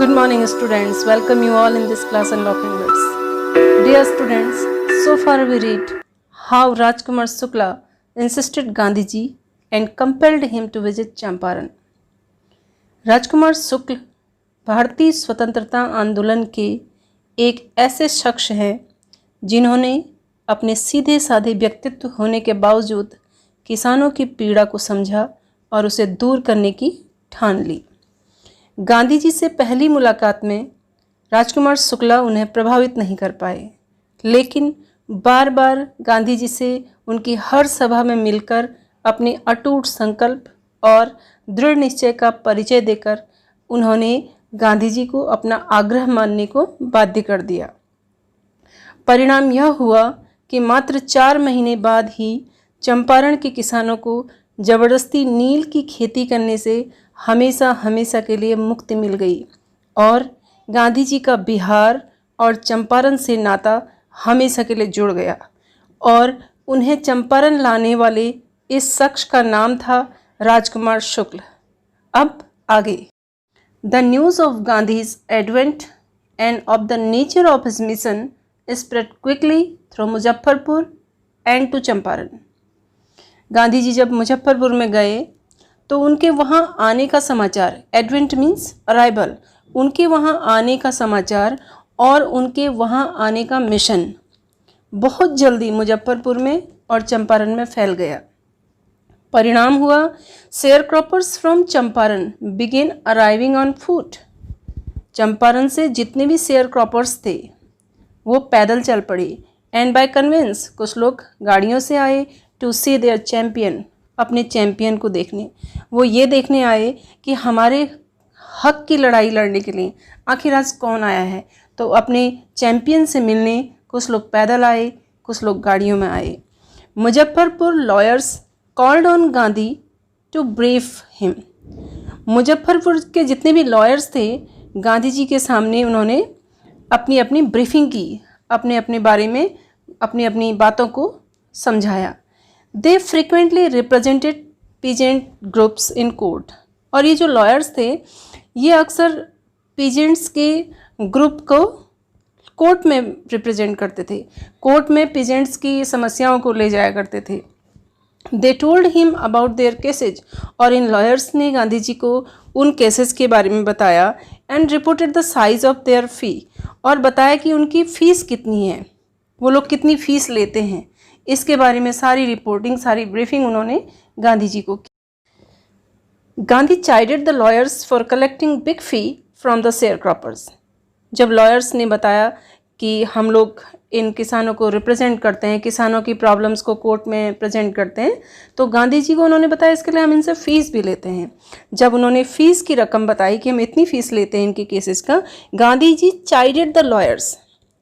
Good morning students, welcome you all in this class Unlocking Words. Dear students, so far we read how Rajkumar Shukla insisted Gandhiji and compelled him to visit Champaran. राजकुमार शुक्ल भारतीय स्वतंत्रता आंदोलन के एक ऐसे शख्स हैं जिन्होंने अपने सीधे साधे व्यक्तित्व होने के बावजूद किसानों की पीड़ा को समझा और उसे दूर करने की ठान ली। गांधी जी से पहली मुलाकात में राजकुमार शुक्ला उन्हें प्रभावित नहीं कर पाए, लेकिन बार बार गांधी जी से उनकी हर सभा में मिलकर अपने अटूट संकल्प और दृढ़ निश्चय का परिचय देकर उन्होंने गांधी जी को अपना आग्रह मानने को बाध्य कर दिया। परिणाम यह हुआ कि मात्र 4 महीने बाद ही चंपारण के किसानों को जबरदस्ती नील की खेती करने से हमेशा हमेशा के लिए मुक्ति मिल गई और गांधी जी का बिहार और चंपारण से नाता हमेशा के लिए जुड़ गया और उन्हें चंपारण लाने वाले इस शख्स का नाम था राजकुमार शुक्ल। अब आगे। The news of Gandhi's advent and of the nature of his mission spread quickly through Muzaffarpur and to Champaran. Gandhi ji जब मुजफ्फरपुर में गए तो उनके वहाँ आने का समाचार, एडवेंट मीन्स अराइवल, उनके वहाँ आने का समाचार और उनके वहाँ आने का मिशन बहुत जल्दी मुजफ्फरपुर में और चंपारण में फैल गया। परिणाम हुआ sharecroppers from Champaran began arriving on foot. Champaran से जितने भी शेयर क्रॉपर्स थे वो पैदल चल पड़े एंड बाय कन्वेंस कुछ लोग गाड़ियों से आए टू सी देयर चैम्पियन, अपने चैम्पियन को देखने। वो ये देखने आए कि हमारे हक की लड़ाई लड़ने के लिए आखिर आज कौन आया है, तो अपने चैम्पियन से मिलने कुछ लोग पैदल आए, कुछ लोग गाड़ियों में आए। Muzaffarpur lawyers called on Gandhi to brief him. Muzaffarpur के जितने भी लॉयर्स थे गांधी जी के सामने उन्होंने अपनी अपनी ब्रीफिंग की, अपने अपने बारे में अपनी अपनी बातों को समझाया। They frequently represented peasant groups in court. और ये जो लॉयर्स थे ये अक्सर पीजेंट्स के ग्रुप को कोर्ट में रिप्रेजेंट करते थे, कोर्ट में पीजेंट्स की समस्याओं को ले जाया करते थे। They told him about their cases, और इन लॉयर्स ने गांधी जी को उन केसेस के बारे में बताया and reported the size of their fee, और बताया कि उनकी फ़ीस कितनी है, वो लोग कितनी फ़ीस लेते हैं, इसके बारे में सारी रिपोर्टिंग, सारी ब्रीफिंग उन्होंने गांधी जी को की। Gandhi chided the lawyers for collecting big fee from the sharecroppers. जब लॉयर्स ने बताया कि हम लोग इन किसानों को रिप्रेजेंट करते हैं, किसानों की प्रॉब्लम्स को कोर्ट में प्रेजेंट करते हैं, तो गांधी जी को उन्होंने बताया इसके लिए हम इनसे फ़ीस भी लेते हैं। जब उन्होंने फ़ीस की रकम बताई कि हम इतनी फ़ीस लेते हैं इनके केसेस का, Gandhi ji chided the lawyers.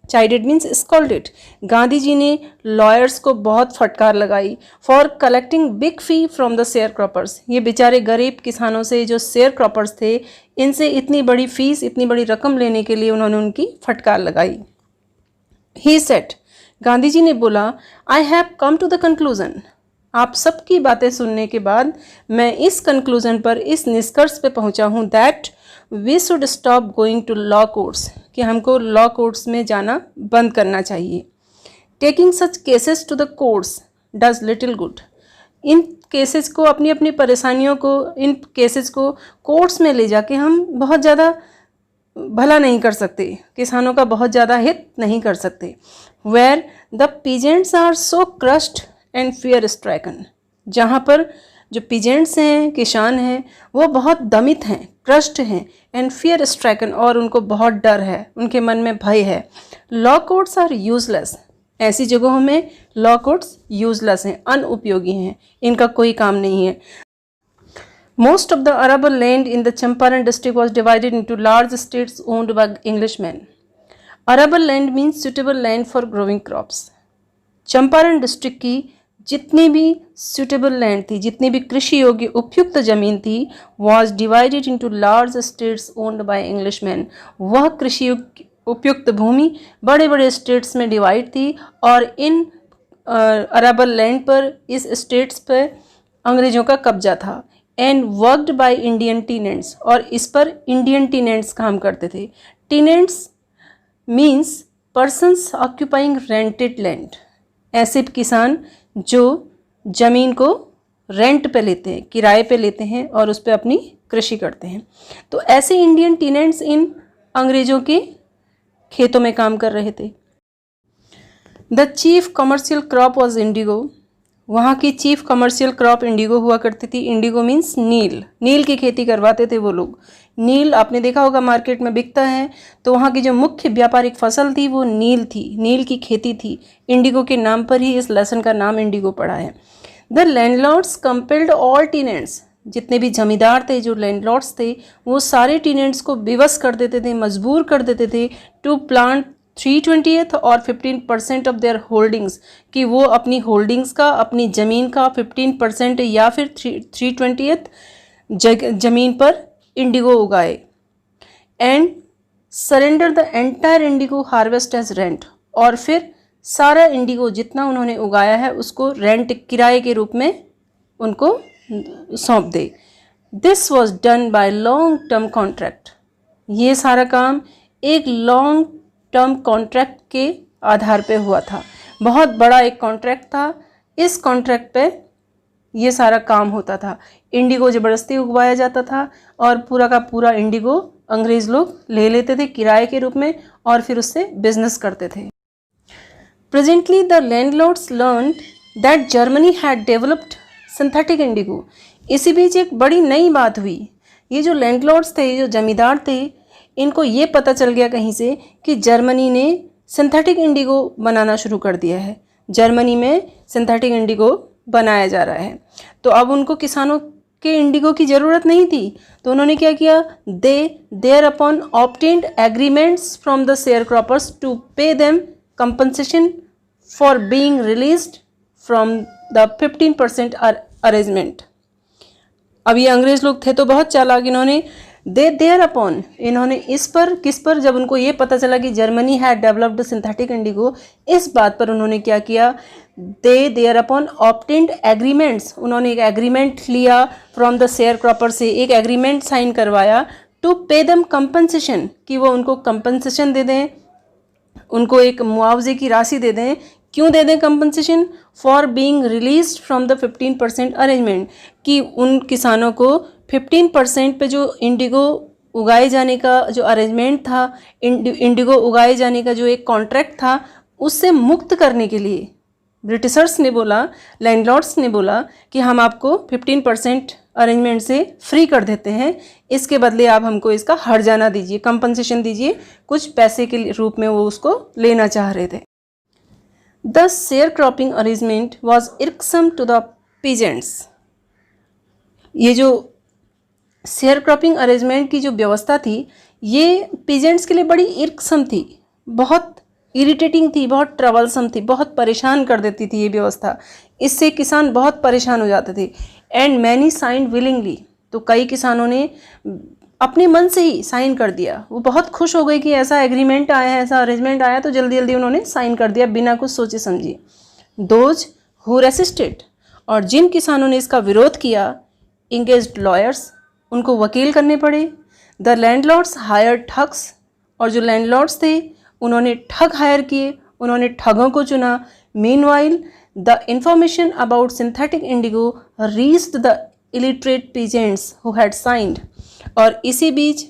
Chided means scolded. Gandhi ji ने लॉयर्स को बहुत फटकार लगाई for collecting big fee from the sharecroppers. ये बेचारे गरीब किसानों से, जो शेयर क्रॉपर्स थे, इनसे इतनी बड़ी फीस, इतनी बड़ी रकम लेने के लिए उन्होंने उनकी फटकार लगाई। ही सेड, गांधी जी ने बोला, I have come to the conclusion. आप सबकी बातें सुनने के बाद मैं इस कंक्लूजन पर, इस निष्कर्ष पे पहुंचा हूँ that we should stop going to law courts, कि हमको लॉ कोर्ट्स में जाना बंद करना चाहिए। Taking such cases to the courts does little good. इन केसेस को, अपनी अपनी परेशानियों को, इन केसेस को कोर्ट्स में ले जाके हम बहुत ज़्यादा भला नहीं कर सकते, किसानों का बहुत ज़्यादा हित नहीं कर सकते। Where the peasants are so crushed and fear stricken. जहाँ पर जो पीजेंट्स हैं, किसान हैं, वो बहुत दमित हैं, क्रश्ड हैं, एंड फियर स्ट्राइकन, और उनको बहुत डर है, उनके मन में भय है। Law courts are useless. ऐसी जगहों में लॉ कोर्ट्स यूजलेस हैं, अनुपयोगी हैं, इनका कोई काम नहीं है। Most of the arable land in the Champaran district was divided into large estates owned by Englishmen. Arable land means suitable land for growing crops. Champaran district की जितनी भी suitable land थी, जितनी भी कृषि योग्य उपयुक्त ज़मीन थी, was divided into large estates owned by Englishmen. वह कृषि उपयुक्त भूमि बड़े बड़े स्टेट्स में डिवाइड थी और इन अरेबल लैंड पर, इस स्टेट्स पर अंग्रेज़ों का कब्जा था। And worked by Indian tenants, और इस पर इंडियन टीनेंट्स काम करते थे। Tenants means persons occupying rented land, ऐसे किसान जो ज़मीन को रेंट पे लेते हैं, किराए पे लेते हैं और उस पर अपनी कृषि करते हैं। तो ऐसे इंडियन टीनेंट्स इन अंग्रेज़ों के खेतों में काम कर रहे थे। The chief commercial crop was Indigo, वहाँ की चीफ कमर्शियल क्रॉप इंडिगो हुआ करती थी। इंडिगो मीन्स नील, नील की खेती करवाते थे वो लोग। नील आपने देखा होगा मार्केट में बिकता है, तो वहाँ की जो मुख्य व्यापारिक फसल थी वो नील थी, नील की खेती थी। इंडिगो के नाम पर ही इस लेसन का नाम इंडिगो पड़ा है। The landlords compelled all tenants, जितने भी जमींदार थे, जो लैंडलॉर्ड्स थे, वो सारे टीनेंट्स को विवश कर देते थे, मजबूर कर देते थे टू प्लांट 3/20 और 15% ऑफ देयर होल्डिंग्स, कि वो अपनी होल्डिंग्स का, अपनी ज़मीन का 15% या फिर 3/20 ज़मीन पर इंडिगो उगाए। And surrender the entire indigo harvest as rent, और फिर सारा इंडिगो जितना उन्होंने उगाया है उसको रेंट, किराए के रूप में उनको सौंप दे। This was done by long term contract, ये सारा काम एक लॉन्ग टर्म कॉन्ट्रैक्ट के आधार पे हुआ था। बहुत बड़ा एक कॉन्ट्रैक्ट था, इस कॉन्ट्रैक्ट पे ये सारा काम होता था। इंडिगो ज़बरदस्ती उगवाया जाता था और पूरा का पूरा इंडिगो अंग्रेज़ लोग ले लेते थे किराए के रूप में और फिर उससे बिजनेस करते थे। Presently the landlords learned that Germany had developed synthetic Indigo. इसी बीच एक बड़ी नई बात हुई। ये जो लैंडलॉर्ड्स थे, जो जमींदार थे, इनको ये पता चल गया कहीं से कि जर्मनी ने सिंथेटिक इंडिगो बनाना शुरू कर दिया है। जर्मनी में सिंथेटिक इंडिगो बनाया जा रहा है। तो अब उनको किसानों के इंडिगो की ज़रूरत नहीं थी, तो उन्होंने क्या किया, they thereupon obtained agreements from the sharecroppers to pay them compensation for being released from the 15% arrangement. अब ये अंग्रेज़ लोग थे तो बहुत चालाक, इन्होंने दे देयर अपॉन, इन्होंने इस पर, किस पर, जब उनको ये पता चला कि Germany had developed synthetic Indigo, इस बात पर उन्होंने क्या किया, they thereupon obtained agreements, उन्होंने एक एग्रीमेंट लिया फ्रॉम द शेयर क्रॉपर से, एक एग्रीमेंट साइन करवाया टू पे देम कंपनसेशन, कि वो उनको कंपनसेशन दे दें, उनको एक मुआवजे की राशि दे दें। क्यों दे दें compensation? For being released from the 15% arrangement, कि उन किसानों को 15% पे जो इंडिगो उगाए जाने का जो अरेंजमेंट था, इंडिगो उगाए जाने का जो एक कॉन्ट्रैक्ट था, उससे मुक्त करने के लिए ब्रिटिशर्स ने बोला, लैंडलॉर्ड्स ने बोला कि हम आपको 15% अरेंजमेंट से फ्री कर देते हैं, इसके बदले आप हमको इसका हर्जाना दीजिए, कंपनसेशन दीजिए, कुछ पैसे के रूप में वो उसको लेना चाह रहे थे। The sharecropping arrangement was irksome to the peasants. ये जो शेयर क्रॉपिंग अरेंजमेंट की जो व्यवस्था थी, ये पीजेंट्स के लिए बड़ी इर्कसम थी, बहुत इरिटेटिंग थी, बहुत ट्रबलसम थी, बहुत परेशान कर देती थी ये व्यवस्था। इससे किसान बहुत परेशान हो जाते थे। एंड मैनी साइंड विलिंगली, तो कई किसानों ने अपने मन से ही साइन कर दिया। वो बहुत खुश हो गए कि ऐसा एग्रीमेंट आया है, ऐसा अरेंजमेंट आया, तो जल्दी जल्दी उन्होंने साइन कर दिया बिना कुछ सोचे समझे। दोज हु रेसिस्टेड, और जिन किसानों ने इसका विरोध किया, इंगेज्ड लॉयर्स, उनको वकील करने पड़े। द लैंडलॉर्ड्स हायर ठग्स, और जो लैंडलॉर्ड्स थे उन्होंने ठग हायर किए, उन्होंने ठगों को चुना। Meanwhile the information about synthetic Indigo reached the illiterate peasants who had signed, और इसी बीच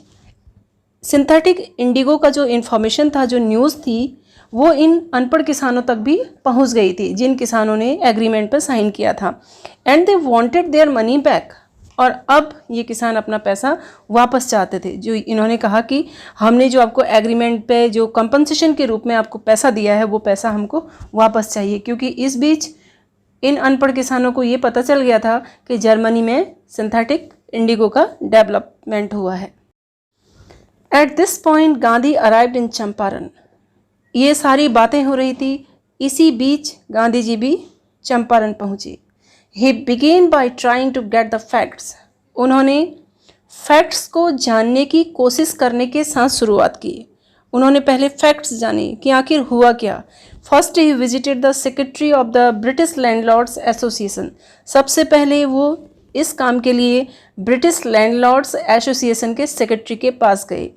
सिंथेटिक इंडिगो का जो इन्फॉर्मेशन था, जो न्यूज़ थी, वो इन अनपढ़ किसानों तक भी पहुंच गई थी जिन किसानों ने एग्रीमेंट पर साइन किया था। And they wanted their money back, और अब ये किसान अपना पैसा वापस चाहते थे। जो इन्होंने कहा कि हमने जो आपको एग्रीमेंट पे जो कंपनसेशन के रूप में आपको पैसा दिया है, वो पैसा हमको वापस चाहिए, क्योंकि इस बीच इन अनपढ़ किसानों को ये पता चल गया था कि जर्मनी में सिंथेटिक इंडिगो का डेवलपमेंट हुआ है। At this point Gandhi arrived in Champaran. ये सारी बातें हो रही थी, इसी बीच गांधी जी भी चंपारण पहुँचे। He began by trying to get the facts. उन्होंने फैक्ट्स को जानने की कोशिश करने के साथ शुरुआत की। उन्होंने पहले फैक्ट्स जाने कि आखिर हुआ क्या। First he visited the secretary of the British landlords association. सबसे पहले वो इस काम के लिए ब्रिटिश लैंडलॉर्ड्स एसोसिएशन के सेक्रेटरी के पास गए।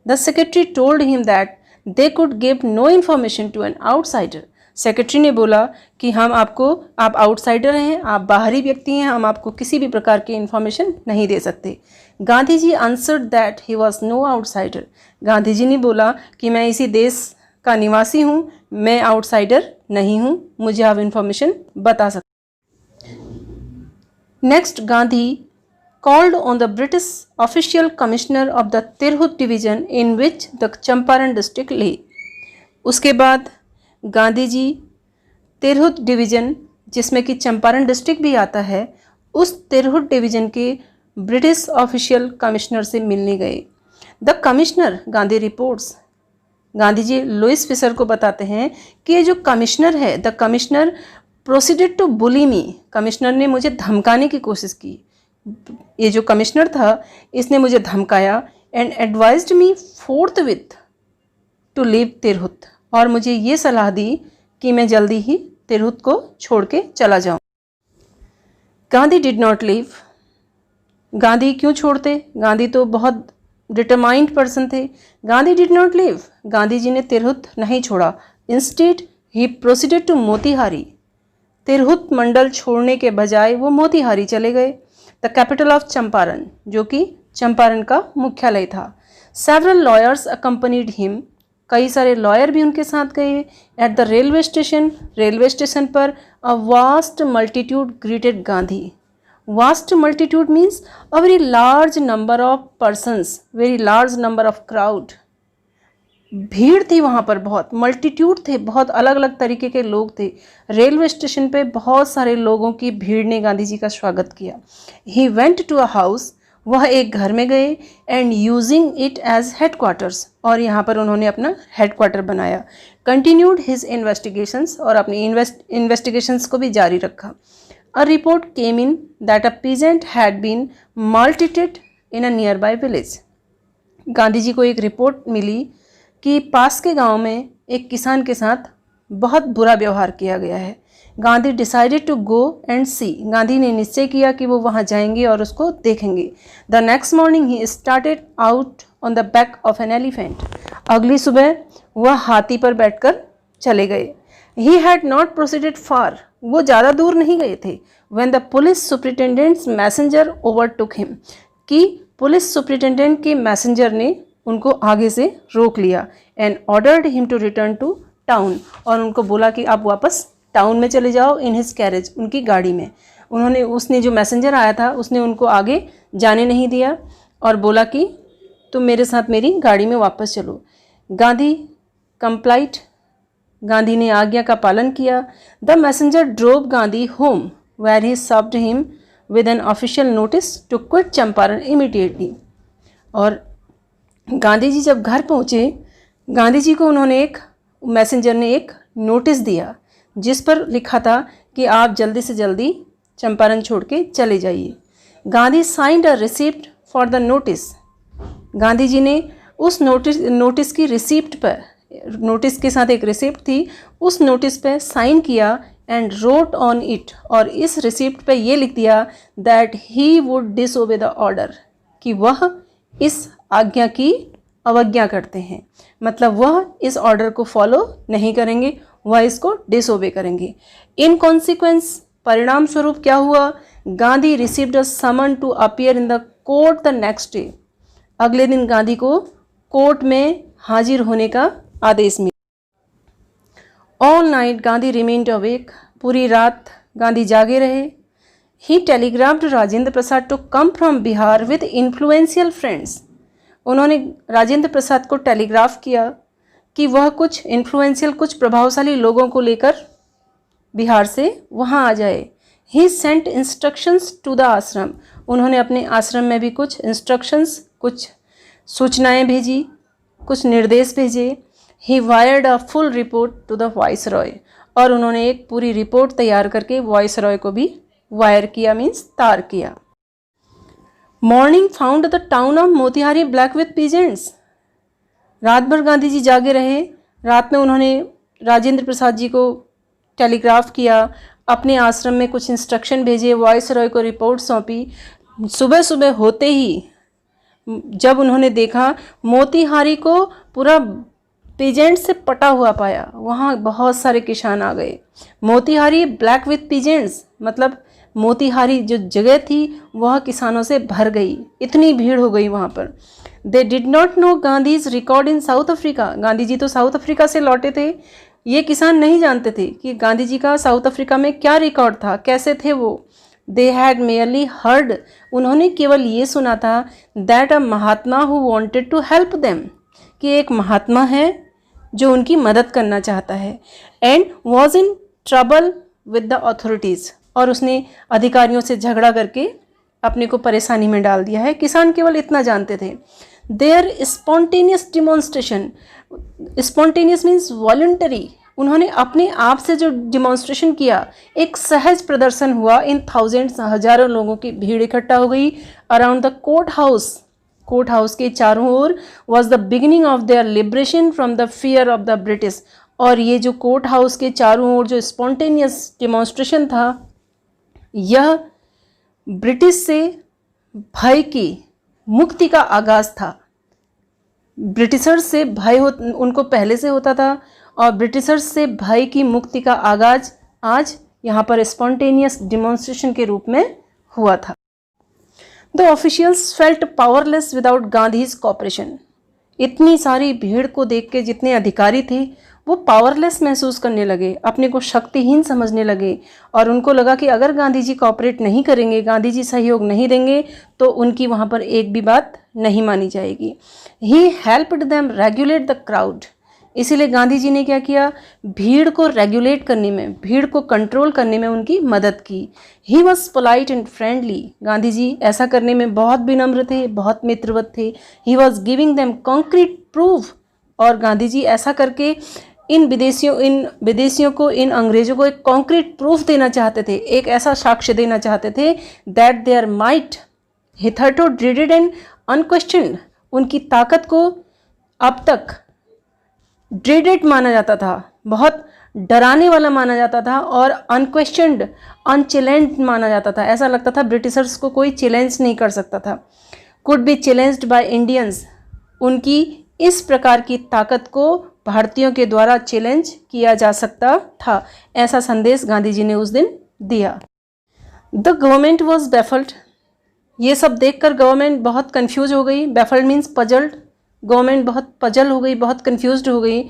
The secretary told him that they could give no information to an outsider. Secretary ने बोला कि आप आउटसाइडर हैं, आप बाहरी व्यक्ति हैं, हम आपको किसी भी प्रकार की इन्फॉर्मेशन नहीं दे सकते। Gandhi ji answered that he was no outsider. Gandhi ji ने बोला कि मैं इसी देश का निवासी हूँ, मैं आउटसाइडर नहीं हूँ, मुझे आप इन्फॉर्मेशन बता सकते। Next, Gandhi called on the British official commissioner of the Tirhut division in which the Champaran district lay। उसके बाद गांधी जी तिरहुत डिवीज़न, जिसमें कि चंपारण डिस्ट्रिक्ट भी आता है, उस तिरहुत डिवीज़न के ब्रिटिश ऑफिशियल कमिश्नर से मिलने गए। The commissioner, Gandhi reports, Gandhi ji Louis Fischer को बताते हैं कि ये जो कमिश्नर है, the commissioner proceeded to bully me, commissioner ने मुझे धमकाने की कोशिश की। ये जो कमिश्नर था इसने मुझे धमकाया and advised me forthwith to leave Tirhut, और मुझे ये सलाह दी कि मैं जल्दी ही तिरहुत को छोड़ के चला जाऊं। Gandhi did not leave. Gandhi क्यों छोड़ते? गांधी तो बहुत डिटरमाइंड पर्सन थे। Gandhi did not leave, Gandhi ji ने तिरहुत नहीं छोड़ा। Instead he proceeded to Motihari. Tirhut मंडल छोड़ने के बजाय वो मोतीहारी चले गए, द कैपिटल ऑफ चंपारण, जो कि चंपारण का मुख्यालय था। सेवरल लॉयर्स अकम्पनीड हिम, कई सारे लॉयर भी उनके साथ गए। एट द रेलवे स्टेशन पर a vast multitude greeted Gandhi. Vast multitude means a very large number of persons, very large number of crowd. भीड़ थी वहाँ पर, बहुत मल्टीट्यूड थे, बहुत अलग अलग तरीके के लोग थे। रेलवे स्टेशन पे बहुत सारे लोगों की भीड़ ने गांधी जी का स्वागत किया। He went to a house, वह एक घर में गए, and using it as headquarters, और यहाँ पर उन्होंने अपना हेडक्वार्टर बनाया। कंटिन्यूड हिज इन्वेस्टिगेशंस, और अपनी इन्वेस्टिगेशंस को भी जारी रखा। A report came in that a peasant had been maltreated in a nearby village. Gandhi ji को एक रिपोर्ट मिली कि पास के गांव में एक किसान के साथ बहुत बुरा व्यवहार किया गया है। Gandhi decided to go and see, Gandhi ने निश्चय किया कि वो वहाँ जाएंगे और उसको देखेंगे। The next morning he started out on the back of an elephant. अगली सुबह वह हाथी पर बैठकर चले गए। He had not proceeded far, वो ज़्यादा दूर नहीं गए थे। When the police superintendent's messenger overtook him, कि पुलिस सुप्रिटेंडेंट के मैसेंजर ने उनको आगे से रोक लिया। And ordered him to return to town, और उनको बोला कि आप वापस टाउन में चले जाओ इन हिज कैरेज, उनकी गाड़ी में। उसने जो मैसेंजर आया था उसने उनको आगे जाने नहीं दिया और बोला कि तुम मेरे साथ मेरी गाड़ी में वापस चलो। गांधी कंप्लाइड, गांधी ने आज्ञा का पालन किया। The messenger drove Gandhi home where he served him with an official notice to quit Champaran immediately. और गांधी जी जब घर पहुँचे, गांधी जी को मैसेंजर ने एक नोटिस दिया जिस पर लिखा था कि आप जल्दी से जल्दी चंपारण छोड़ के चले जाइए। Gandhi signed a receipt for the notice. Gandhi ji ने उस नोटिस की रिसिप्ट पर, नोटिस के साथ एक रिसिप्ट थी, उस नोटिस पर साइन किया एंड रोट ऑन इट, और इस रिसिप्ट पे ये लिख दिया that he would disobey the order, कि वह इस आज्ञा की अवज्ञा करते हैं, मतलब वह इस ऑर्डर को फॉलो नहीं करेंगे, वह इसको डिसओबे करेंगे। इन कॉन्सिक्वेंस, परिणाम स्वरूप क्या हुआ? Gandhi received a summon to appear in the court the next day. अगले दिन गांधी को कोर्ट में हाजिर होने का आदेश मिला। All night Gandhi remained awake, पूरी रात गांधी जागे रहे। He telegraphed Rajendra Prasad to come from Bihar with influential friends. उन्होंने राजेंद्र प्रसाद को टेलीग्राफ किया कि वह कुछ इन्फ्लुएंशियल, कुछ प्रभावशाली लोगों को लेकर बिहार से वहाँ आ जाए। ही सेंट इंस्ट्रक्शंस टू द आश्रम, उन्होंने अपने आश्रम में भी कुछ इंस्ट्रक्शंस, कुछ सूचनाएं भेजी, कुछ निर्देश भेजे। He wired a full report to the viceroy, और उन्होंने एक पूरी रिपोर्ट तैयार करके वाइसरॉय को भी वायर किया, मीन्स तार किया। Morning found the town of Motihari black with peasants. रात भर गांधी जी जागे रहे। रात में उन्होंने राजेंद्र प्रसाद जी को टेलीग्राफ किया, अपने आश्रम में कुछ इंस्ट्रक्शन भेजे, वाइसरॉय को रिपोर्ट सौंपी। सुबह सुबह होते ही जब उन्होंने देखा मोतीहारी को पूरा पीजेंट से पटा हुआ पाया, वहाँ बहुत सारे किसान आ गए। मोतीहारी ब्लैक विथ पीजेंट्स, मतलब मोतीहारी जो जगह थी वह किसानों से भर गई, इतनी भीड़ हो गई वहाँ पर। They did not know Gandhi's record in South Africa. Gandhi ji तो साउथ अफ्रीका से लौटे थे, ये किसान नहीं जानते थे कि गांधी जी का साउथ अफ्रीका में क्या रिकॉर्ड था, कैसे थे वो। दे हैड मेयरली हर्ड, उन्होंने केवल ये सुना था that a Mahatma who wanted to help them, कि एक महात्मा है जो उनकी मदद करना चाहता है, and was in trouble with the authorities, और उसने अधिकारियों से झगड़ा करके अपने को परेशानी में डाल दिया है। किसान केवल इतना जानते थे। Their spontaneous demonstration, spontaneous means voluntary, उन्होंने अपने आप से जो डिमॉन्स्ट्रेशन किया, एक सहज प्रदर्शन हुआ। इन थाउजेंड्स, हजारों लोगों की भीड़ इकट्ठा हो गई around the court house. Court house के चारों ओर was the beginning of their liberation from the fear of the British. और ये जो कोर्ट हाउस के चारों ओर जो स्पॉन्टेनियस डिमॉन्स्ट्रेशन था, यह ब्रिटिश से भय की मुक्ति का आगाज़ था। ब्रिटिशर्स से भय उनको पहले से होता था, और ब्रिटिशर्स से भय की मुक्ति का आगाज़ आज यहाँ पर स्पॉन्टेनियस डिमॉन्स्ट्रेशन के रूप में हुआ था। The officials felt powerless without Gandhi's cooperation. इतनी सारी भीड़ को देख के जितने अधिकारी थे वो पावरलेस महसूस करने लगे, अपने को शक्तिहीन समझने लगे, और उनको लगा कि अगर गांधी जी कॉपरेट नहीं करेंगे, गांधी जी सहयोग नहीं देंगे, तो उनकी वहाँ पर एक भी बात नहीं मानी जाएगी। He helped them regulate the crowd, इसीलिए गांधी जी ने क्या किया, भीड़ को रेगुलेट करने में, भीड़ को कंट्रोल करने में उनकी मदद की। He was polite and friendly, Gandhi ji ऐसा करने में बहुत विनम्र थे, बहुत मित्रवत थे। He was giving them concrete proof, और गांधी जी ऐसा करके इन विदेशियों को, इन अंग्रेजों को एक कॉन्क्रीट प्रूफ देना चाहते थे, एक ऐसा साक्ष्य देना चाहते थे दैट देयर माइट हिथर्टो ड्रीडेड एंड अनक्वेश्चन्ड, उनकी ताकत को अब तक ड्रीडेड माना जाता था, बहुत डराने वाला माना जाता था, और अनक्वेश्चन्ड, अनचैलेंज्ड माना जाता था। ऐसा लगता था ब्रिटिशर्स को कोई चैलेंज नहीं कर सकता था। Could be challenged by Indians, उनकी इस प्रकार की ताकत को भारतीयों के द्वारा चैलेंज किया जा सकता था, ऐसा संदेश गांधी जी ने उस दिन दिया। द गवर्नमेंट वॉज बैफल्ड, ये सब देखकर गवर्नमेंट बहुत कंफ्यूज हो गई। बैफल्ड मीन्स पजल्ड, गवर्नमेंट बहुत पजल हो गई, बहुत कंफ्यूज्ड हो गई।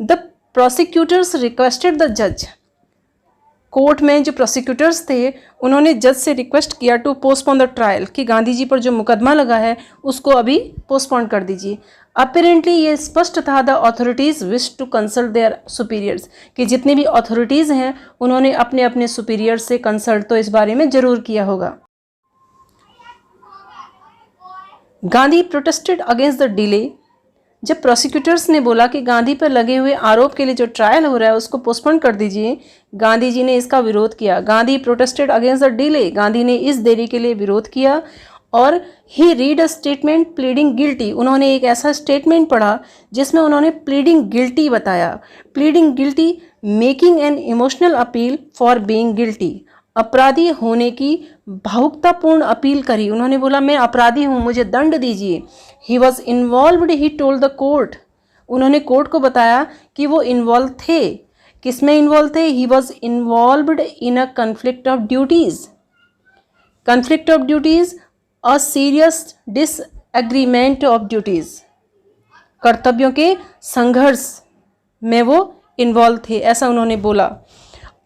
द प्रोसिक्यूटर्स रिक्वेस्टेड द जज, कोर्ट में जो प्रोसिक्यूटर्स थे उन्होंने जज से रिक्वेस्ट किया टू पोस्टपोन द ट्रायल, कि गांधी जी पर जो मुकदमा लगा है उसको अभी पोस्टपोन कर दीजिए। अपेरेंटली ये स्पष्ट था the authorities wish to consult their superiors, कि जितने भी अथॉरिटीज़ हैं उन्होंने अपने अपने सुपीरियर से कंसल्ट तो इस बारे में ज़रूर किया होगा। Gandhi protested against the delay, जब प्रोसिक्यूटर्स ने बोला कि गांधी पर लगे हुए आरोप के लिए जो ट्रायल हो रहा है उसको पोस्टपोन कर दीजिए, गांधी जी ने इसका विरोध किया। Gandhi protested against the delay, Gandhi ने इस देरी के लिए विरोध किया। और he read a statement pleading guilty, उन्होंने एक ऐसा स्टेटमेंट पढ़ा जिसमें उन्होंने प्लीडिंग गिल्टी बताया। Pleading guilty making an emotional appeal for being guilty, अपराधी होने की भावुकतापूर्ण अपील करी। उन्होंने बोला मैं अपराधी हूँ, मुझे दंड दीजिए। He was involved, he told the court, उन्होंने कोर्ट को बताया कि वो इन्वॉल्व थे। किसमें इन्वॉल्व थे? He was involved in a conflict of duties. Conflict of duties, a serious disagreement of duties, कर्तव्यों के संघर्ष में वो इन्वॉल्व थे, ऐसा उन्होंने बोला।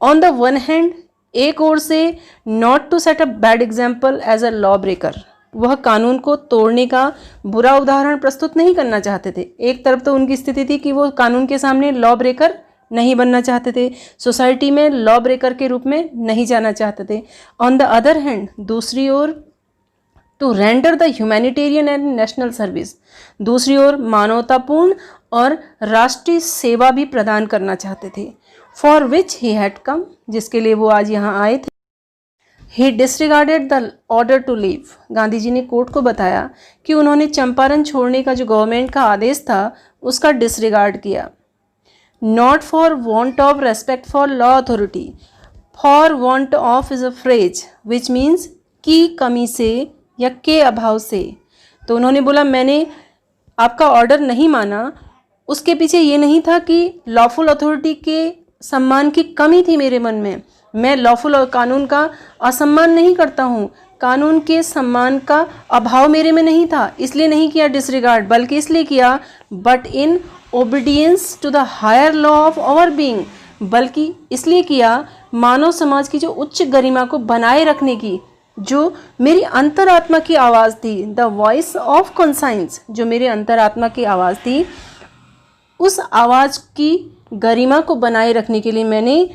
ऑन द वन हैंड, एक ओर से not to set a bad example as a law breaker, वह कानून को तोड़ने का बुरा उदाहरण प्रस्तुत नहीं करना चाहते थे। एक तरफ तो उनकी स्थिति थी कि वो कानून के सामने लॉ ब्रेकर नहीं बनना चाहते थे, सोसाइटी में लॉ ब्रेकर के रूप में नहीं जाना चाहते थे। ऑन द अदर हैंड, दूसरी ओर, to render the humanitarian and national service, दूसरी ओर मानवतापूर्ण और राष्ट्रीय सेवा भी प्रदान करना चाहते थे। For which he had come, जिसके लिए वो आज यहाँ आए थे। He disregarded the order to leave, Gandhi ji ने कोर्ट को बताया कि उन्होंने चंपारण छोड़ने का जो गवर्नमेंट का आदेश था उसका डिसरिगार्ड किया। Not for want of respect for law authority, for want of is a phrase which means की कमी से या के अभाव से। तो उन्होंने बोला मैंने आपका ऑर्डर नहीं माना, उसके पीछे ये नहीं था कि लॉफुल अथॉरिटी के सम्मान की कमी थी मेरे मन में। मैं लॉफुल और कानून का असम्मान नहीं करता हूँ, कानून के सम्मान का अभाव मेरे में नहीं था, इसलिए नहीं किया डिसरिगार्ड, बल्कि इसलिए किया but in obedience to the higher law of our being, बल्कि इसलिए किया मानव समाज की जो उच्च गरिमा को बनाए रखने की, जो मेरी अंतरात्मा की आवाज़ थी, द वॉइस ऑफ कॉन्साइंस, जो मेरे अंतरात्मा की आवाज़ थी, उस आवाज़ की गरिमा को बनाए रखने के लिए मैंने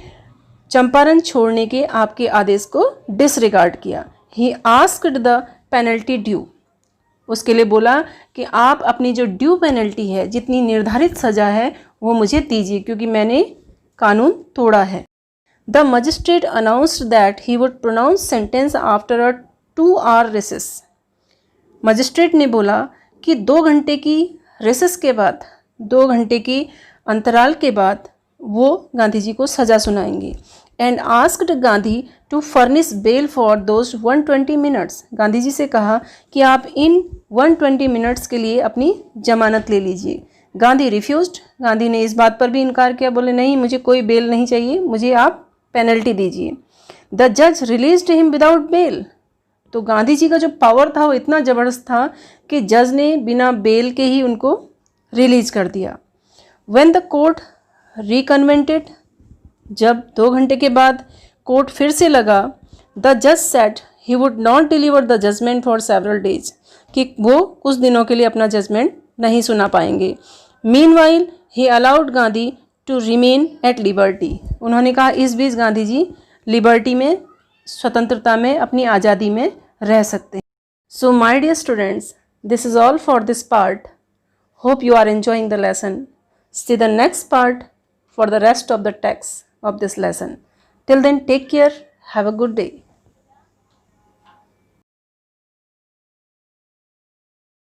चंपारण छोड़ने के आपके आदेश को डिसरिगार्ड किया। He asked the penalty due, उसके लिए बोला कि आप अपनी जो ड्यू पेनल्टी है, जितनी निर्धारित सज़ा है, वो मुझे दीजिए क्योंकि मैंने कानून तोड़ा है। The magistrate announced that he would pronounce sentence after a 2 hour recess. Magistrate ने बोला कि 2 घंटे की रेसेस के बाद, 2 घंटे की अंतराल के बाद वो गांधी जी को सज़ा सुनाएंगे। And asked Gandhi to furnish bail for those 120 minutes, Gandhi ji से कहा कि आप इन 120 मिनट्स के लिए अपनी जमानत ले लीजिए। गांधी रिफ्यूज्ड, गांधी ने इस बात पर भी इनकार किया, बोले नहीं मुझे कोई बेल नहीं चाहिए, मुझे आप पेनल्टी दीजिए। द जज रिलीज्ड हिम विदाउट बेल, तो गांधी जी का जो पावर था वो इतना ज़बरदस्त था कि जज ने बिना बेल के ही उनको रिलीज कर दिया। व्हेन द कोर्ट रिकन्वेंटेड, जब 2 घंटे के बाद कोर्ट फिर से लगा, द जज said he would not deliver the judgment for several days, कि वो कुछ दिनों के लिए अपना जजमेंट नहीं सुना पाएंगे। Meanwhile he allowed Gandhi to remain at liberty, उन्होंने कहा इस बीच गांधी जी लिबर्टी में, स्वतंत्रता में, अपनी आज़ादी में रह सकते हैं। So my dear students, this is all for this part. Hope you are enjoying the lesson. See the next part for the rest of the text of this lesson. Till then, take care. Have a good day.